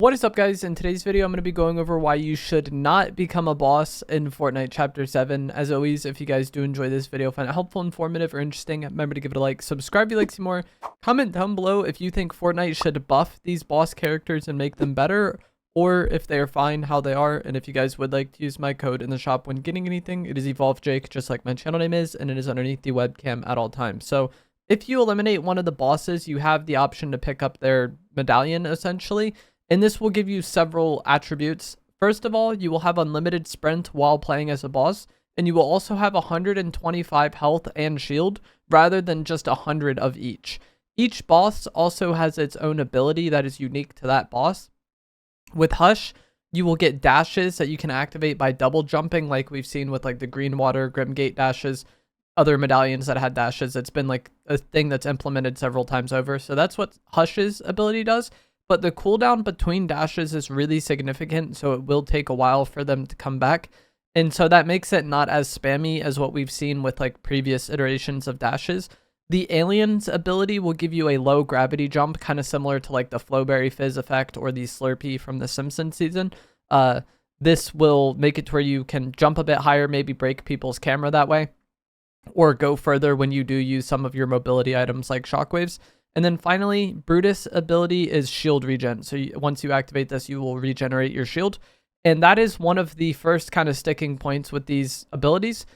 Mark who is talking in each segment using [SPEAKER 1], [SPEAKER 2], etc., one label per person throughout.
[SPEAKER 1] What is up, guys? In today's video, I'm going to be going over why you should not become a boss in Fortnite Chapter 7. As always, if you guys do enjoy this video, find it helpful, informative, or interesting, remember to give it a like, subscribe if you like to see more, comment down below if you think Fortnite should buff these boss characters and make them better, or if they are fine how they are. And if you guys would like to use my code in the shop when getting anything, it is EvolveJake, just like my channel name is, and it is underneath the webcam at all times. So if you eliminate one of the bosses, you have the option to pick up their medallion, essentially. And this will give you several attributes. First of all, you will have unlimited sprint while playing as a boss, and you will also have 125 health and shield rather than just 100 of each. Each boss also has its own ability that is unique to that boss. With Hush, you will get dashes that you can activate by double jumping, like we've seen with like the Green Water, Grimgate dashes, other medallions that had dashes. It's been like a thing that's implemented several times over. So that's what Hush's ability does. But the cooldown between dashes is really significant, so it will take a while for them to come back. And so that makes it not as spammy as what we've seen with like previous iterations of dashes. The Alien's ability will give you a low gravity jump, kind of similar to like the Flowberry Fizz effect or the Slurpee from the Simpsons season. This will make it to where you can jump a bit higher, maybe break people's camera that way, or go further when you do use some of your mobility items like shockwaves. And then finally, Brutus' ability is shield regen. So once you activate this, you will regenerate your shield. And that is one of the first kind of sticking points with these abilities,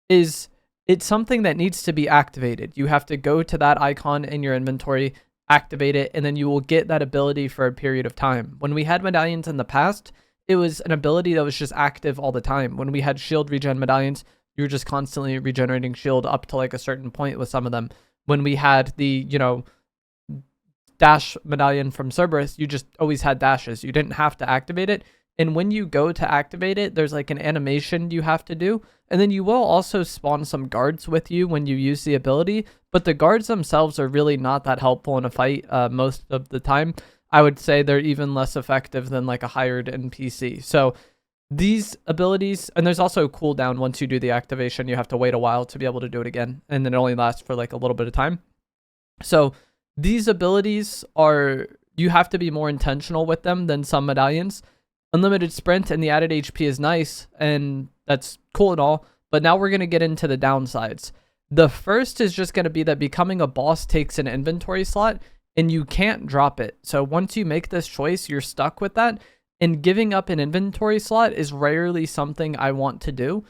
[SPEAKER 1] is it's something that needs to be activated. You have to go to that icon in your inventory, activate it, and then you will get that ability for a period of time. When we had medallions in the past, it was an ability that was just active all the time. When we had shield regen medallions, you were just constantly regenerating shield up to like a certain point with some of them. When we had the, dash medallion from Cerberus, you just always had dashes. You didn't have to activate it. And when you go to activate it, there's like an animation you have to do. And then you will also spawn some guards with you when you use the ability. But the guards themselves are really not that helpful in a fight most of the time. I would say they're even less effective than like a hired NPC. So these abilities, and there's also a cooldown once you do the activation. You have to wait a while to be able to do it again. And then it only lasts for like a little bit of time. So these abilities are, you have to be more intentional with them than some medallions. Unlimited sprint and the added HP is nice, and that's cool and all, but now we're going to get into the downsides. The first is just going to be that becoming a boss takes an inventory slot, and you can't drop it. So once you make this choice, you're stuck with that, and giving up an inventory slot is rarely something I want to do.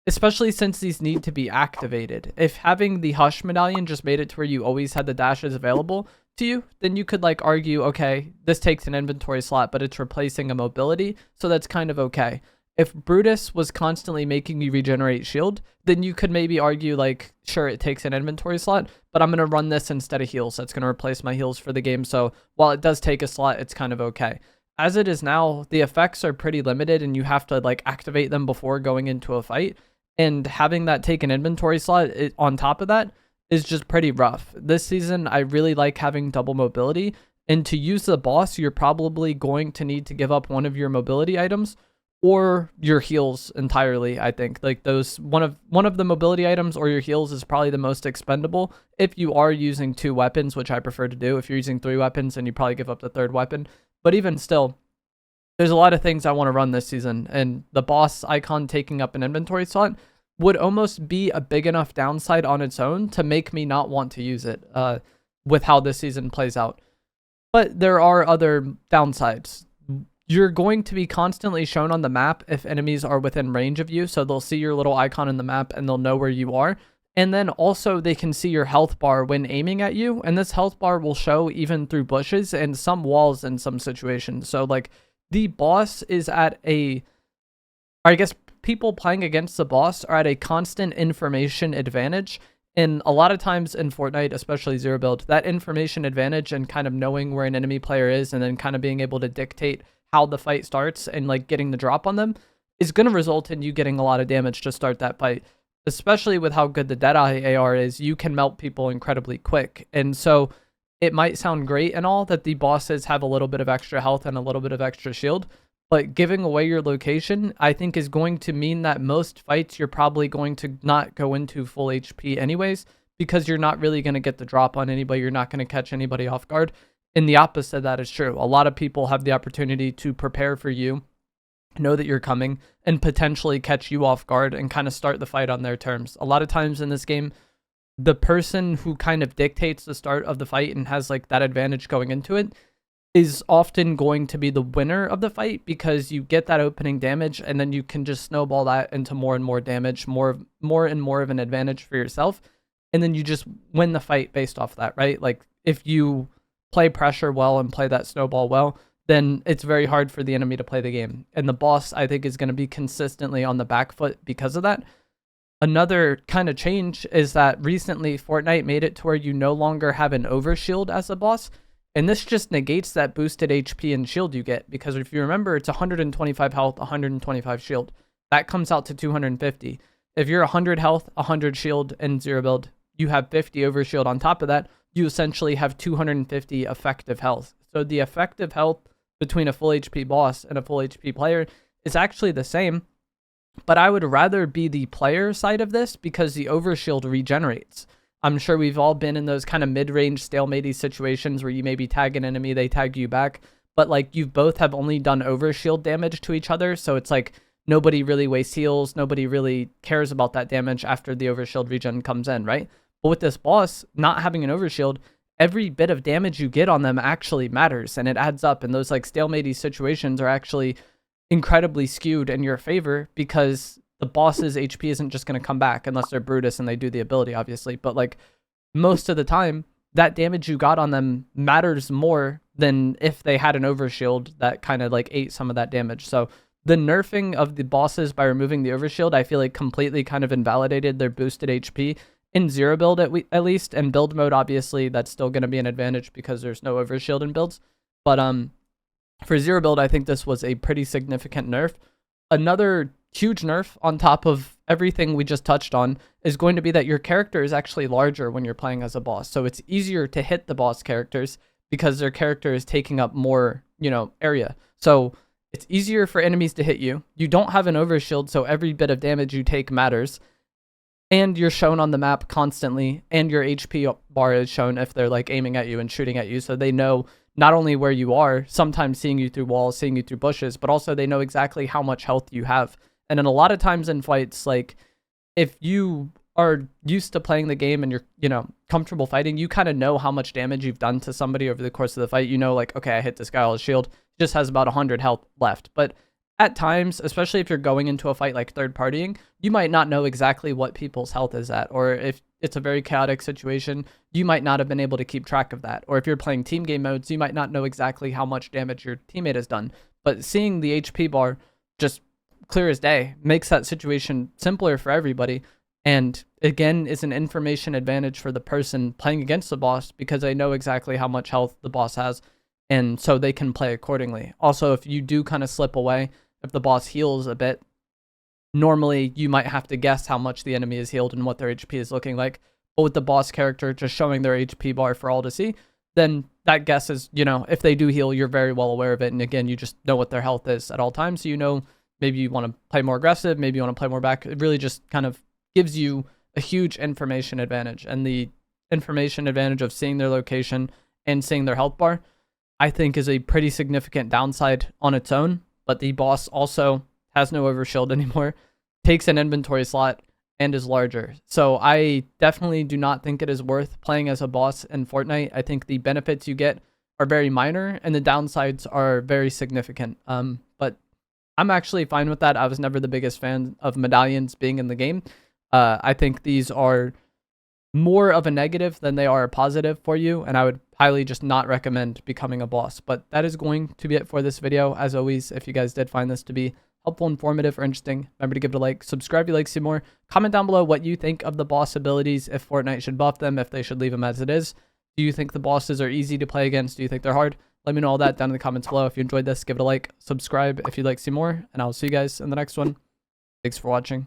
[SPEAKER 1] Especially since these need to be activated. If having the Hush medallion just made it to where you always had the dashes available to you, then you could like argue, okay, this takes an inventory slot, but it's replacing a mobility, so that's kind of okay. If Brutus was constantly making you regenerate shield, then you could maybe argue like, sure, it takes an inventory slot, but I'm going to run this instead of heals. That's going to replace my heals for the game. So while it does take a slot, it's kind of okay. As it is now, the effects are pretty limited and you have to like activate them before going into a fight. And having that take an inventory slot on top of that is just pretty rough. This season, I really like having double mobility. And to use the boss, you're probably going to need to give up one of your mobility items or your heals entirely, I think. Like those, one of the mobility items or your heals is probably the most expendable if you are using 2 weapons, which I prefer to do. If you're using 3 weapons, then you probably give up the 3rd weapon. But even still, there's a lot of things I want to run this season, and the boss icon taking up an inventory slot would almost be a big enough downside on its own to make me not want to use it with how this season plays out. But there are other downsides. You're going to be constantly shown on the map if enemies are within range of you, so they'll see your little icon in the map and they'll know where you are. And then also they can see your health bar when aiming at you, and this health bar will show even through bushes and some walls in some situations. So like the boss is at a, I guess people playing against the boss are at a constant information advantage. And a lot of times in Fortnite, especially zero build, that information advantage and kind of knowing where an enemy player is and then kind of being able to dictate how the fight starts and like getting the drop on them is going to result in you getting a lot of damage to start that fight. Especially with how good the Deadeye AR is, you can melt people incredibly quick. And so it might sound great and all that the bosses have a little bit of extra health and a little bit of extra shield, but giving away your location, I think, is going to mean that most fights you're probably going to not go into full HP anyways, because you're not really going to get the drop on anybody. You're not going to catch anybody off guard. And the opposite of that is true. A lot of people have the opportunity to prepare for you, know that you're coming, and potentially catch you off guard and kind of start the fight on their terms. A lot of times in this game, the person who kind of dictates the start of the fight and has like that advantage going into it is often going to be the winner of the fight, because you get that opening damage and then you can just snowball that into more and more damage, more and more of an advantage for yourself. And then you just win the fight based off that, right? Like if you play pressure well and play that snowball well, then it's very hard for the enemy to play the game. And the boss, I think, is going to be consistently on the back foot because of that. Another kind of change is that recently Fortnite made it to where you no longer have an overshield as a boss. And this just negates that boosted HP and shield you get, because if you remember, it's 125 health, 125 shield. That comes out to 250. If you're 100 health, 100 shield, and 0 build, you have 50 overshield on top of that. You essentially have 250 effective health. So the effective health between a full HP boss and a full HP player is actually the same, but I would rather be the player side of this because the overshield regenerates. I'm sure we've all been in those kind of mid-range stalemate situations where you maybe tag an enemy, they tag you back, but like you both have only done overshield damage to each other, so it's like nobody really wastes heals, nobody really cares about that damage after the overshield regen comes in, right? But with this boss, not having an overshield, every bit of damage you get on them actually matters, and it adds up, and those like stalemate situations are actually incredibly skewed in your favor because the boss's HP isn't just going to come back unless they're Brutus and they do the ability, obviously. But like most of the time, that damage you got on them matters more than if they had an overshield that kind of like ate some of that damage. So the nerfing of the bosses by removing the overshield, I feel like completely kind of invalidated their boosted HP in 0 build at least. And build mode, obviously, that's still going to be an advantage because there's no overshield in builds. But for 0 build, I think this was a pretty significant nerf. Another huge nerf on top of everything we just touched on is going to be that your character is actually larger when you're playing as a boss. So it's easier to hit the boss characters because their character is taking up more, area. So it's easier for enemies to hit you. You don't have an overshield, so every bit of damage you take matters. And you're shown on the map constantly, and your HP bar is shown if they're like aiming at you and shooting at you, so they know not only where you are, sometimes seeing you through walls, seeing you through bushes, but also they know exactly how much health you have. And then a lot of times in fights, like if you are used to playing the game and you're, comfortable fighting, you kind of know how much damage you've done to somebody over the course of the fight. You know, like, okay, I hit this guy, his shield just has about 100 health left. But at times, especially if you're going into a fight like third partying, you might not know exactly what people's health is at, or if it's a very chaotic situation, you might not have been able to keep track of that. Or if you're playing team game modes, you might not know exactly how much damage your teammate has done. But seeing the HP bar just clear as day makes that situation simpler for everybody. And again, is an information advantage for the person playing against the boss because they know exactly how much health the boss has, and so they can play accordingly. Also, if you do kind of slip away, if the boss heals a bit, normally you might have to guess how much the enemy is healed and what their HP is looking like. But with the boss character just showing their HP bar for all to see, then that guess is, if they do heal, you're very well aware of it. And again, you just know what their health is at all times. So maybe you want to play more aggressive, maybe you want to play more back. It really just kind of gives you a huge information advantage. And the information advantage of seeing their location and seeing their health bar, I think, is a pretty significant downside on its own. But the boss also has no overshield anymore, takes an inventory slot, and is larger. So I definitely do not think it is worth playing as a boss in Fortnite. I think the benefits you get are very minor, and the downsides are very significant. But I'm actually fine with that. I was never the biggest fan of medallions being in the game. I think these are more of a negative than they are a positive for you, and I would highly just not recommend becoming a boss. But that is going to be it for this video. As always, if you guys did find this to be helpful, informative, or interesting, remember to give it a like, subscribe if you like to see more, comment down below what you think of the boss abilities, if Fortnite should buff them, if they should leave them as it is. Do you think the bosses are easy to play against? Do you think they're hard? Let me know all that down in the comments below. If you enjoyed this, give it a like, subscribe if you'd like to see more, and I'll see you guys in the next one. Thanks for watching.